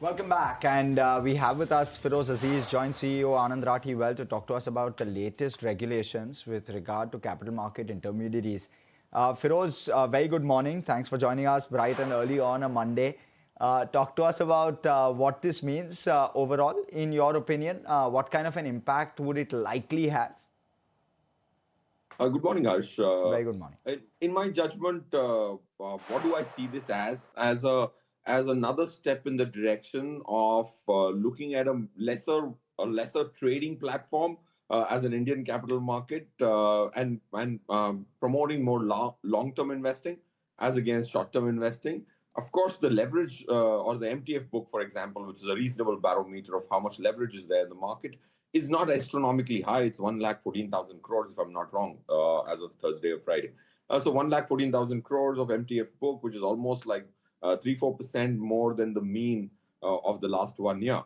Welcome back, and we have with us Feroz Aziz, Joint CEO, Anand Rathi Wealth, to talk to us about the latest regulations with regard to capital market intermediaries. Feroz, very good morning. Thanks for joining us bright and early on a Monday. Talk to us about what this means overall, in your opinion. What kind of an impact would it likely have? Good morning, Harsh. Very good morning. In my judgment, what do I see this as another step in the direction of looking at a lesser trading platform as an Indian capital market and promoting more long-term investing as against short-term investing. Of course, the leverage or the MTF book, for example, which is a reasonable barometer of how much leverage is there in the market, is not astronomically high. It's 1,14,000 crores, if I'm not wrong, as of Thursday or Friday. So 1,14,000 crores of MTF book, which is almost like 3-4% more than the mean of the last 1 year.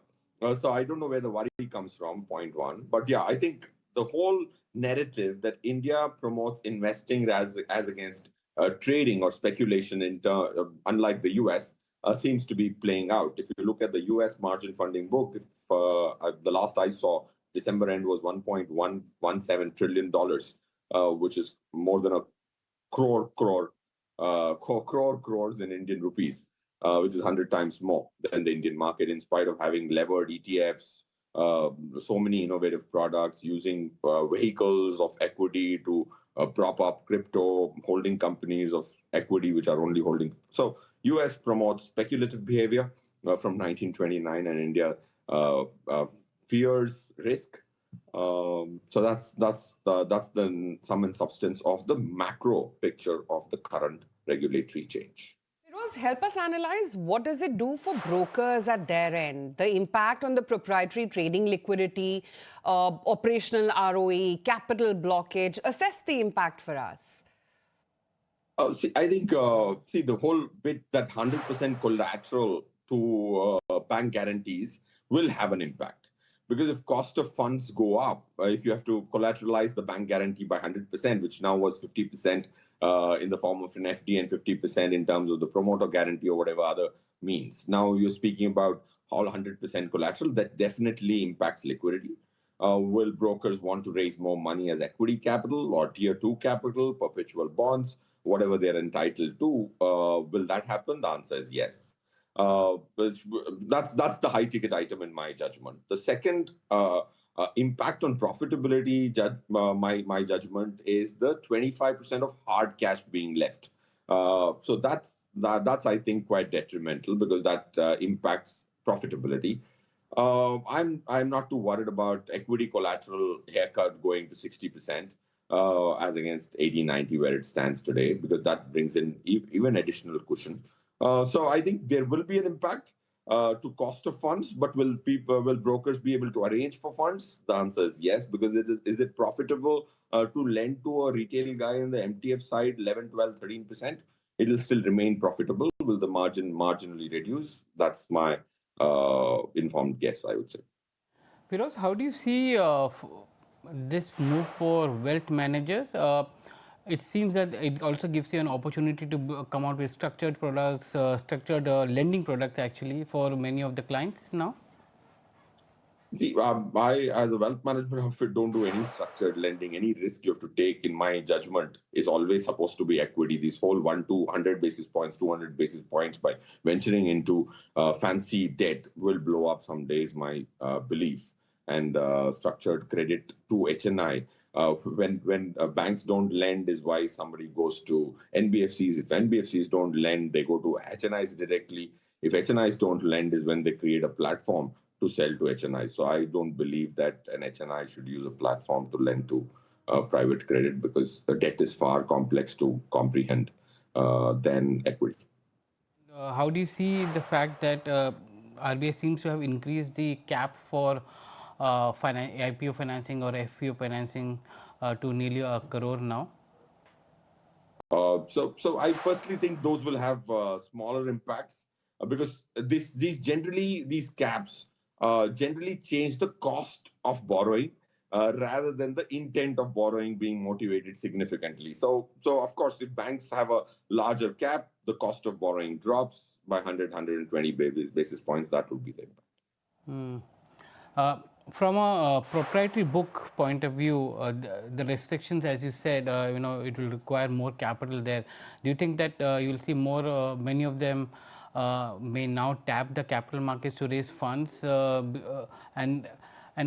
So I don't know where the worry comes from, point one. But yeah, I think the whole narrative that India promotes investing as against trading or speculation, unlike the US, seems to be playing out. If you look at the US margin funding book, the last I saw, December end was $1.117 trillion, which is more than a crores in Indian rupees, which is 100 times more than the Indian market, in spite of having levered ETFs, so many innovative products, using vehicles of equity to prop up crypto, holding companies of equity which are only holding. So US promotes speculative behavior from 1929, and India fears risk. So that's the sum and substance of the macro picture of the current regulatory change. Feroz, help us analyze what does it do for brokers at their end, the impact on the proprietary trading liquidity, operational ROE, capital blockage. Assess the impact for us. I think the whole bit that 100% collateral to bank guarantees will have an impact. Because if cost of funds go up, if you have to collateralize the bank guarantee by 100%, which now was 50% in the form of an FD and 50% in terms of the promoter guarantee or whatever other means. Now you're speaking about all 100% collateral, that definitely impacts liquidity. Will brokers want to raise more money as equity capital or tier 2 capital, perpetual bonds, whatever they're entitled to? Will that happen? The answer is yes. That's the high ticket item in my judgment. The second impact on profitability, my judgment, is the 25% of hard cash being left. So that's I think quite detrimental, because that impacts profitability. I'm not too worried about equity collateral haircut going to 60% as against 80-90 where it stands today, because that brings in even additional cushion. So I think there will be an impact to cost of funds, but will brokers be able to arrange for funds? The answer is yes, because is it profitable to lend to a retail guy on the MTF side 11, 12, 13%? It will still remain profitable. Will the margin marginally reduce? That's my informed guess, I would say. Feroz, how do you see this move for wealth managers? It seems that it also gives you an opportunity to come out with structured products, structured lending products actually for many of the clients now. See, I, as a wealth management outfit, don't do any structured lending. Any risk you have to take, in my judgment, is always supposed to be equity. This whole 100 basis points, 200 basis points by venturing into fancy debt will blow up some days, my belief. And structured credit to HNI. When banks don't lend is why somebody goes to NBFCs. If NBFCs don't lend, they go to HNIs directly. If HNIs don't lend is when they create a platform to sell to HNIs. So I don't believe that an HNI should use a platform to lend to private credit, because the debt is far complex to comprehend than equity. How do you see the fact that RBI seems to have increased the cap for IPO financing or FPO financing to nearly 1 crore now? So I personally think those will have smaller impacts, because these caps generally change the cost of borrowing rather than the intent of borrowing being motivated significantly. So of course, if banks have a larger cap, the cost of borrowing drops, by 100, 120 basis points, that would be the impact. From a proprietary book point of view, the restrictions, as you said, it will require more capital there. Do you think that you will see more, many of them may now tap the capital markets to raise funds? And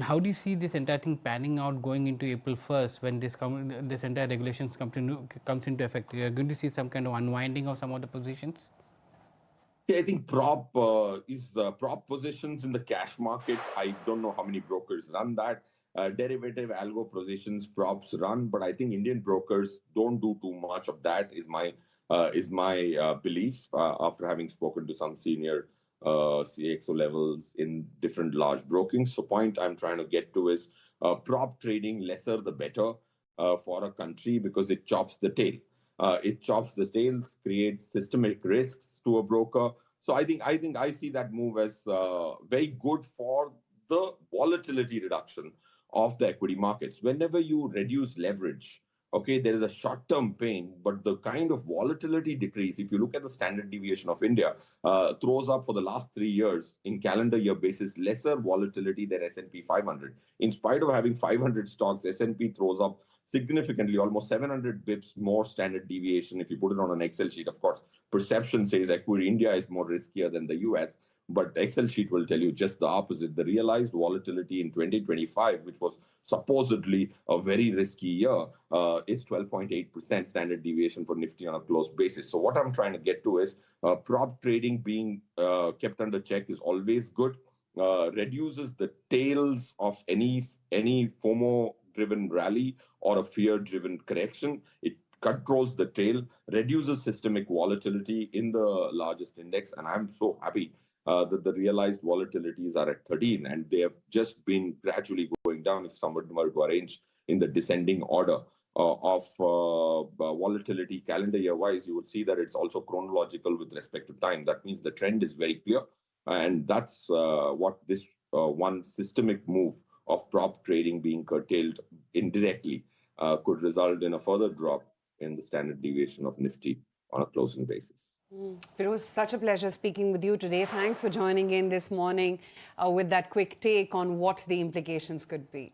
how do you see this entire thing panning out going into April 1st when this entire regulations comes into effect? Are you going to see some kind of unwinding of some of the positions? See, I think prop positions in the cash market. I don't know how many brokers run that. Derivative algo positions, props run, but I think Indian brokers don't do too much of that. Is my belief after having spoken to some senior CXO levels in different large brokings. So, point I'm trying to get to is prop trading, lesser the better for a country, because it chops the tail. It chops the tails, creates systemic risks to a broker. So I see that move as very good for the volatility reduction of the equity markets. Whenever you reduce leverage, okay, there is a short-term pain, but the kind of volatility decrease, if you look at the standard deviation of India, throws up for the last 3 years in calendar year basis, lesser volatility than S&P 500. In spite of having 500 stocks, S&P throws up significantly, almost 700 bips more standard deviation. If you put it on an Excel sheet, of course, perception says equity India is more riskier than the US, but Excel sheet will tell you just the opposite. The realized volatility in 2025, which was supposedly a very risky year, is 12.8% standard deviation for Nifty on a closed basis. So what I'm trying to get to is prop trading being kept under check is always good. Reduces the tails of any FOMO-driven rally or a fear-driven correction. It controls the tail, reduces systemic volatility in the largest index, and I'm so happy that the realized volatilities are at 13, and they have just been gradually going down. If someone were to arrange in the descending order of volatility calendar year-wise, you would see that it's also chronological with respect to time. That means the trend is very clear, and that's what this one systemic move of prop trading being curtailed indirectly could result in a further drop in the standard deviation of Nifty on a closing basis. Feroze, such a pleasure speaking with you today. Thanks for joining in this morning with that quick take on what the implications could be.